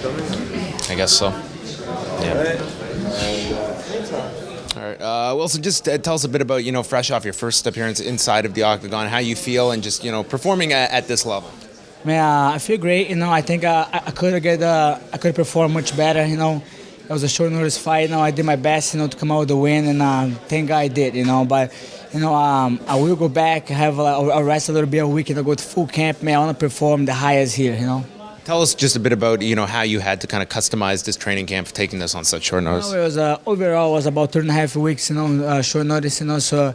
coming? I guess so. All right. All right. Wilson, just tell us a bit about, fresh off your first appearance inside of the octagon, how you feel and just, performing at this level. Man, I feel great. I think I could perform much better. It was a short notice fight. I did my best, to come out with the win, and thank God I did. But I will go back, have a rest a little bit a week, and go to full camp. Man, I want to perform the highest here. Tell us just a bit about, how you had to kind of customize this training camp for taking this on such short notice. It was overall it was about 2.5 weeks. Short notice. So.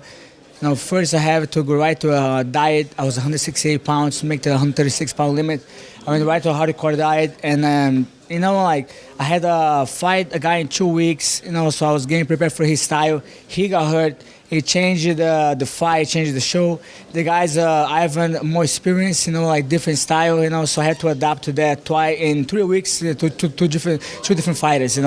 First I have to go right to a diet. I was 168 pounds to make the 136-pound limit. I went right to a hardcore diet, and I had a fight a guy in 2 weeks. So I was getting prepared for his style. He got hurt. He changed the fight, changed the show. The guys, I have more experience, different style, so I had to adapt to that twice in 3 weeks to two different fighters,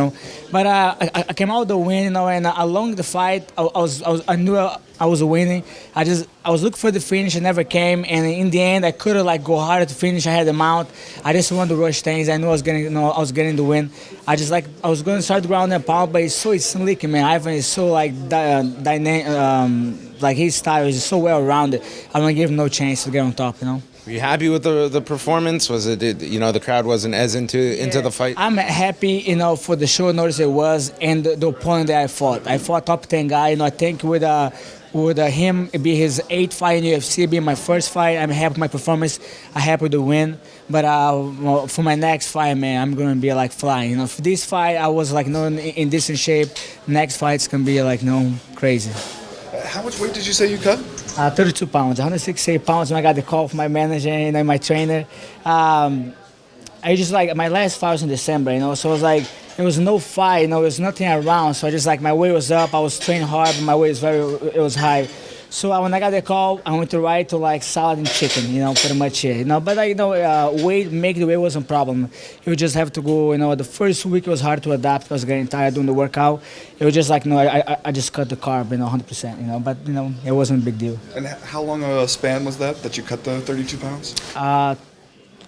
But I came out with the win, and along the fight, I knew I was winning. I was looking for the finish, it never came, and in the end, I could have go harder to finish. I had the mount. I just wanted to rush things. I knew I was getting the win. I was going to start ground and pound, but it's so slick, man. Ivan is so dynamic. His style is so well rounded. I don't give him no chance to get on top. Were you happy with the performance? Was it the crowd wasn't as into the fight? I'm happy for the short notice it was, and the opponent that I fought. I fought top 10 guy. I think with him it be his 8th fight in UFC, be my first fight. I'm happy with my performance. I'm happy with the win. But for my next fight, man, I'm gonna be flying. For this fight, I was in decent shape. Next fight's gonna be crazy. How much weight did you say you cut? 32 pounds, 168 pounds when I got the call from my manager and my trainer. I just my last fight was in December, so it was there was no fight, there was nothing around. So I just my weight was up, I was training hard, but my weight was high. So when I got the call, I went right to salad and chicken, pretty much it. But make the weight wasn't a problem. You just have to go, the first week it was hard to adapt. I was getting tired doing the workout. It was just I just cut the carb, 100%, but it wasn't a big deal. And how long a span was that you cut the 32 pounds?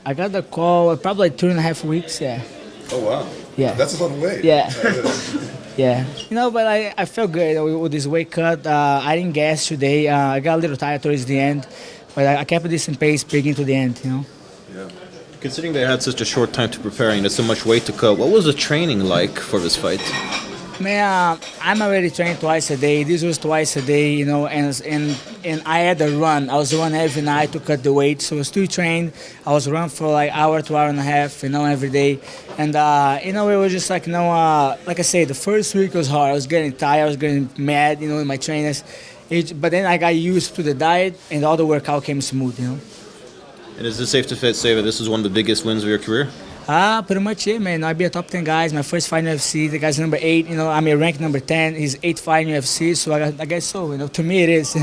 I got the call probably 2.5 weeks, yeah. Oh, wow. Yeah. That's a lot of weight. Yeah. Yeah, but I felt good with this weight cut. I didn't gas today. I got a little tired towards the end, but I kept a decent pace beginning to the end, Yeah. Considering they had such a short time to prepare and so much weight to cut, what was the training like for this fight? Man, I'm already training twice a day. This was twice a day, and I had a run. I was running every night to cut the weight, so I was still trained. I was running for hour to hour and a half, every day. And, it was just like I said, the first week was hard. I was getting tired, I was getting mad, with my trainers. But then I got used to the diet, and all the workout came smooth, And is it safe to say that this is one of the biggest wins of your career? Pretty much it, man. I'd be a top 10 guys. My first fight in UFC, the guy's number 8. I'm a ranked number 10. He's 8th fight in UFC, so I guess so. To me, it is.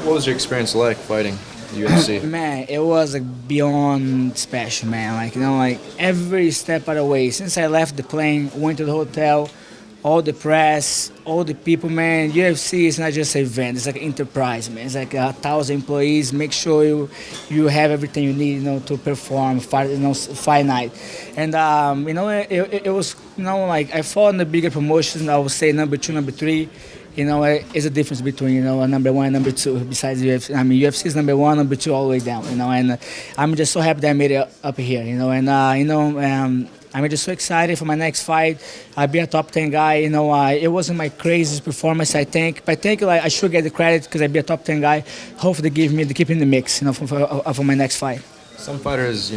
What was your experience like fighting UFC? Man, it was beyond special, man. Every step of the way. Since I left the plane, went to the hotel, all the press, all the people, man. UFC is not just an event; it's like an enterprise, man. It's 1,000 employees. Make sure you have everything you need, to perform fight night. And it was, I fought in the bigger promotions. I would say number 2, number 3. It's a difference between a number 1 and number 2. Besides UFC, UFC is number 1, number 2, all the way down. And I'm just so happy that I made it up here. I'm just so excited for my next fight. I'll be a top 10 guy. It wasn't my craziest performance, I think. But I think I should get the credit because I'll be a top 10 guy. Hopefully they keep me in the mix, for my next fight. Some fighters,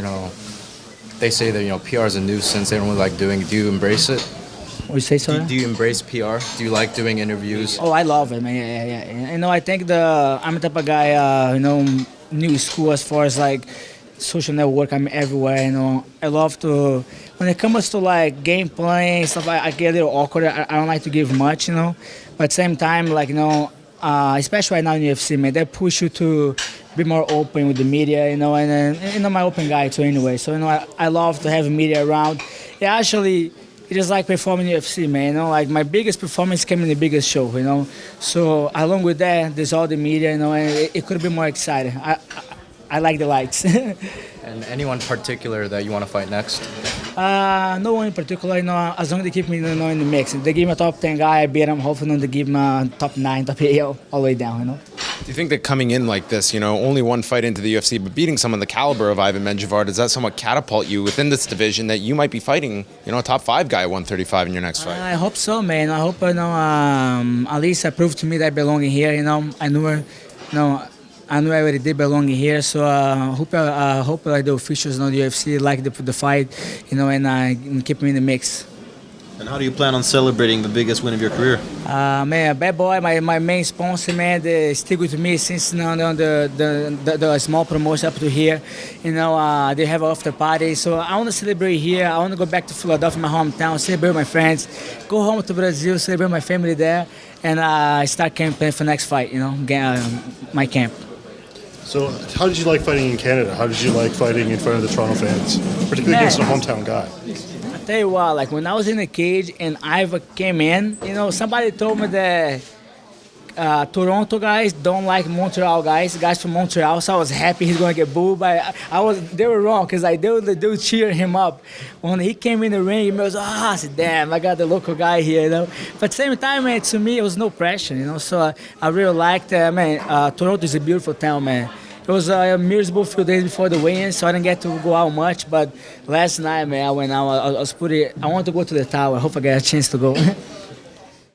they say that, PR is a nuisance. They don't really like doing it. Do you embrace it? What you say, sorry? Do you embrace PR? Do you like doing interviews? Oh, I love it, man. Yeah. I think I'm the type of guy, new school as far as social network. I'm everywhere, I love to, when it comes to game playing stuff, I get a little awkward. I don't like to give much, but at the same time, especially right now in UFC, man, they push you to be more open with the media, and I'm an open guy too anyway. So, I love to have media around. Yeah, actually, it is like performing in UFC, man. My biggest performance came in the biggest show, So along with that, there's all the media, and it could be more exciting. I like the lights. And anyone particular that you want to fight next? No one in particular, as long as they keep me in the mix. If they give me a top 10 guy, I beat them. Hopefully they give me a top 9, top 8, all the way down, Do you think that coming in like this, only one fight into the UFC, but beating someone the caliber of Ivan Menjivar, does that somewhat catapult you within this division that you might be fighting, a top 5 guy at 135 in your next fight? I hope so, man. I hope, at least I proved to me that I belong here, I knew I already did belong here, so I hope the officials know the UFC like the fight, and keep me in the mix. And how do you plan on celebrating the biggest win of your career? Man, Bad Boy, my main sponsor, man, they stick with me since the small promotion up to here. They have an after party, so I want to celebrate here. I want to go back to Philadelphia, my hometown, celebrate with my friends, go home to Brazil, celebrate with my family there, and start campaigning for next fight. My camp. So, how did you like fighting in Canada? How did you like fighting in front of the Toronto fans, particularly against a hometown guy? I tell you what, like when I was in the cage and Iva came in, somebody told me that Toronto guys don't like Montreal guys from Montreal, so I was happy he's going to get booed, but they were wrong, because they would cheer him up. When he came in the ring, he was, I said, damn, I got the local guy here, But at the same time, man, to me, it was no pressure, so I really liked, Toronto is a beautiful town, man. It was a miserable few days before the weigh-in, so I didn't get to go out much, but last night, man, I went out, I wanted to go to the tower. I hope I get a chance to go.